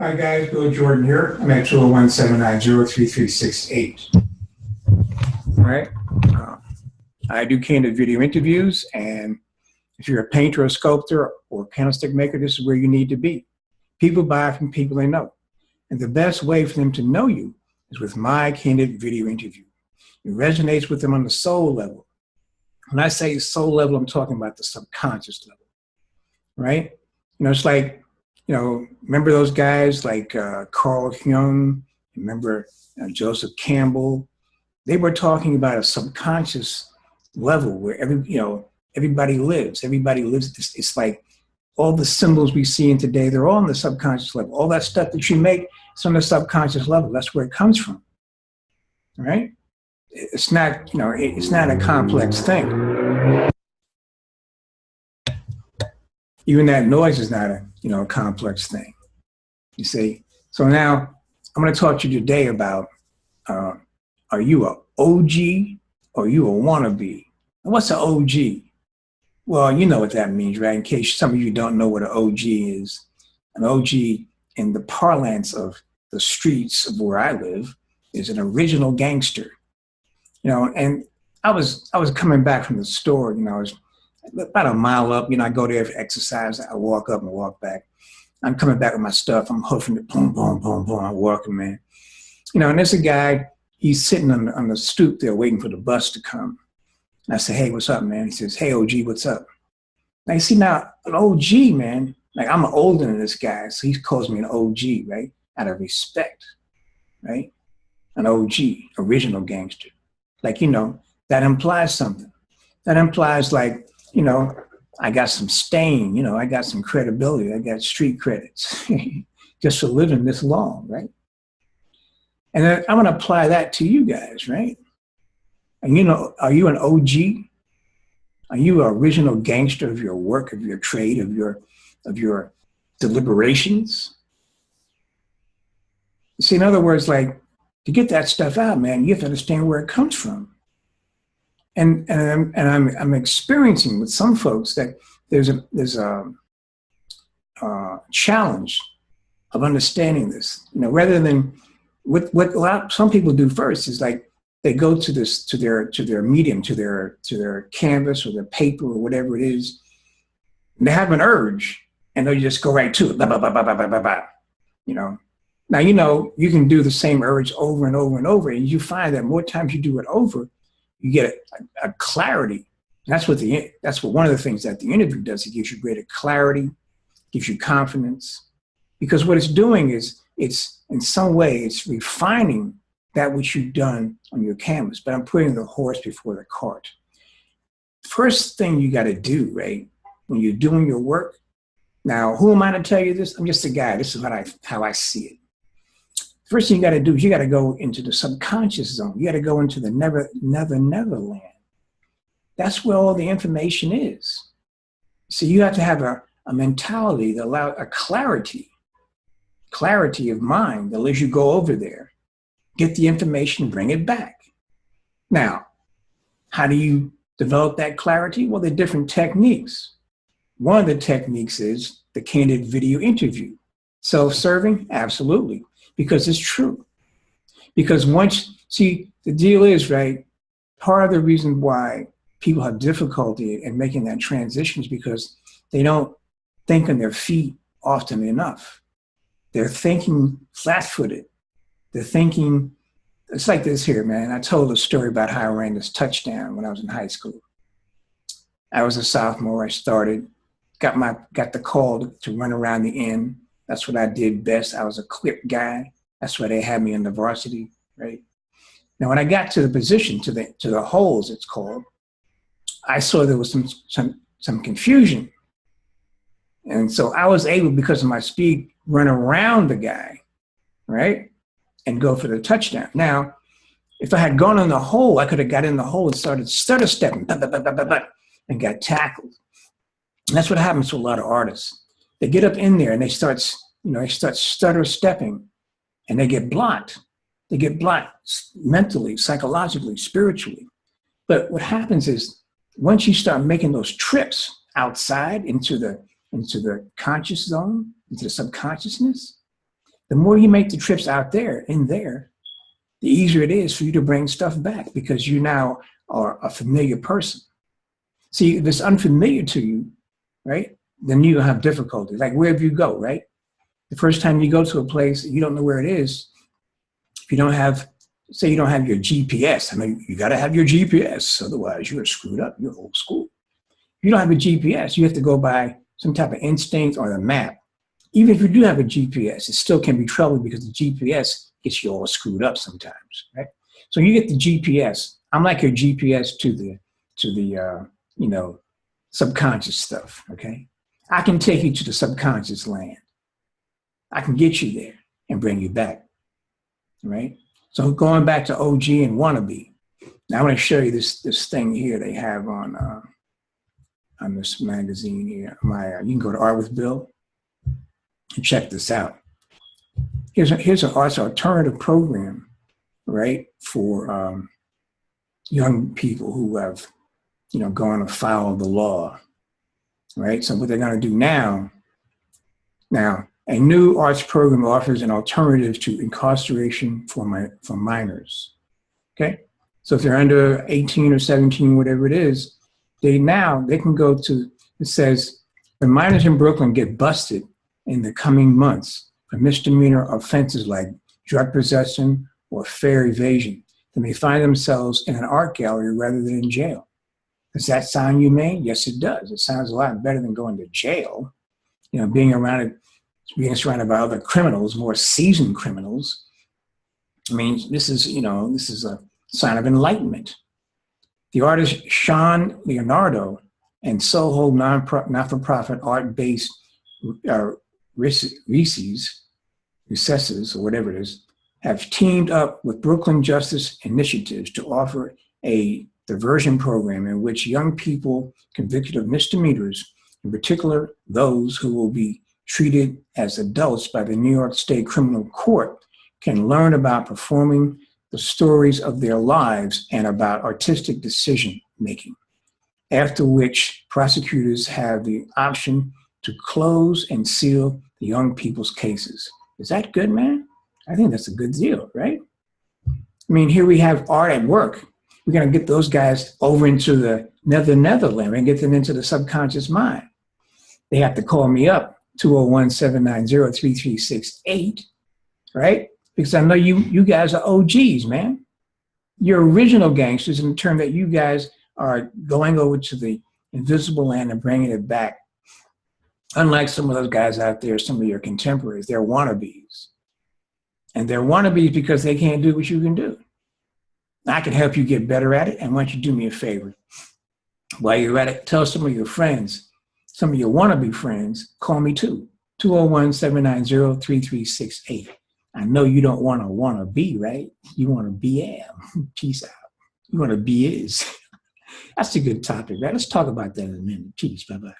Hi guys, Bill Jordan here. I'm at 201-790-3368. All right. Uh, I do candid video interviews, and if you're a painter or sculptor or candlestick maker, this is where you need to be. People buy from people they know. And the best way for them to know you is with my candid video interview. It resonates with them on the soul level. When I say soul level, I'm talking about the subconscious level, right? It's like, remember those guys like Carl Jung, remember Joseph Campbell? They were talking about a subconscious level where everybody lives. Everybody lives. It's like all the symbols we see in today, they're all on the subconscious level. All that stuff that you make, it's on the subconscious level. That's where it comes from, right? It's not, it's not a complex thing. Even that noise is not a complex thing, you see. So now I'm going to talk to you today about, are you a OG or are you a wannabe? And what's an OG? Well, you know what that means, right? In case some of you don't know what an OG is. An OG, in the parlance of the streets of where I live, is an original gangster. And I was coming back from the store, I was about a mile up, I go there for exercise. I walk up and walk back. I'm coming back with my stuff. I'm hoofing it, boom, boom, boom, boom. I'm walking, man. And there's a guy, he's sitting on the stoop there waiting for the bus to come. And I say, hey, what's up, man? He says, hey, OG, what's up? Now, you see, now, an OG, man, like I'm older than this guy, so he calls me an OG, right? Out of respect, right? An OG, original gangster. Like, that implies something. That implies like, I got some stain, I got some credibility, I got street credits just for living this long, right? And then I'm gonna apply that to you guys, right? And are you an OG? Are you an original gangster of your work, of your trade, of your deliberations? You see, in other words, like, to get that stuff out, man, you have to understand where it comes from. And I'm experiencing with some folks that there's a challenge of understanding this. Rather than what some people do first is like they go to their medium, to their canvas or their paper or whatever it is, and they have an urge and they just go right to it. Blah, blah, blah, blah, blah, blah, blah. Now you can do the same urge over and over and over, and you find that more times you do it over, you get a clarity. That's what one of the things that the interview does. It gives you greater clarity, gives you confidence, because what it's doing is it's in some way it's refining that which you've done on your canvas. But I'm putting the horse before the cart. First thing you got to do, right, when you're doing your work. Now, who am I to tell you this? I'm just a guy. This is how I see it. First thing you got to do is you got to go into the subconscious zone. You got to go into the never land. That's where all the information is. So you have to have a mentality that allows a clarity of mind that lets you go over there, get the information, bring it back. Now, how do you develop that clarity? Well, there are different techniques. One of the techniques is the candid video interview. Self-serving? Absolutely. Because it's true. Because the deal is, right, part of the reason why people have difficulty in making that transition is because they don't think on their feet often enough. They're thinking flat-footed. They're thinking, it's like this here, man. I told a story about how I ran this touchdown when I was in high school. I was a sophomore. I started, got the call to run around the end. That's what I did best. I was a quick guy. That's why they had me in the varsity, right? Now, when I got to the position, to the holes, it's called, I saw there was some confusion. And so I was able, because of my speed, run around the guy, right? And go for the touchdown. Now, if I had gone in the hole, I could have got in the hole and started stutter stepping, and got tackled. And that's what happens to a lot of artists. They get up in there and they start stutter stepping, and they get blocked. They get blocked mentally, psychologically, spiritually. But what happens is once you start making those trips outside into the conscious zone, into the subconsciousness, the more you make the trips out there, in there, the easier it is for you to bring stuff back because you now are a familiar person. See, if it's unfamiliar to you, right, then you have difficulty. Like wherever you go, right? The first time you go to a place, you don't know where it is. If you don't have, say you don't have your GPS, I mean, you got to have your GPS. Otherwise, you're screwed up. You're old school. If you don't have a GPS, you have to go by some type of instinct or the map. Even if you do have a GPS, it still can be trouble because the GPS gets you all screwed up sometimes, right? So you get the GPS. I'm like your GPS to the you know, subconscious stuff, okay? I can take you to the subconscious land. I can get you there and bring you back, right? So going back to OG and wannabe. Now I want to show you this thing here they have on this magazine here. You can go to Art with Bill and check this out. Here's an arts alternative program, right, for young people who have, you know, gone afoul of the law, right? So what they're going to do now, a new arts program offers an alternative to incarceration for minors, okay? So if they're under 18 or 17, whatever it is, they can go to, it says, the minors in Brooklyn get busted in the coming months for misdemeanor offenses like drug possession or fare evasion. They may find themselves in an art gallery rather than in jail. Does that sound humane? Yes, it does. It sounds a lot better than going to jail. You know, being surrounded by other criminals, more seasoned criminals. I mean, this is a sign of enlightenment. The artist Sean Leonardo and Soho not-for-profit art-based Recesses, or whatever it is, have teamed up with Brooklyn Justice Initiatives to offer a diversion program in which young people convicted of misdemeanors, in particular those who will be treated as adults by the New York State Criminal Court, can learn about performing the stories of their lives and about artistic decision making, after which prosecutors have the option to close and seal the young people's cases. Is that good, man? I think that's a good deal, right? I mean, here we have art at work. We're going to get those guys over into the Netherlands and get them into the subconscious mind. They have to call me up, 201-790-3368, right? Because I know you guys are OGs, man. You're original gangsters in the term that you guys are going over to the invisible land and bringing it back. Unlike some of those guys out there, some of your contemporaries, they're wannabes. And they're wannabes because they can't do what you can do. I can help you get better at it, and why don't you do me a favor? While you're at it, tell some of your friends, some of your wannabe friends, call me too, 201-790-3368. I know you don't want to be, right? You want to be Peace out. You want to be is. That's a good topic, right? Let's talk about that in a minute. Peace. Bye-bye.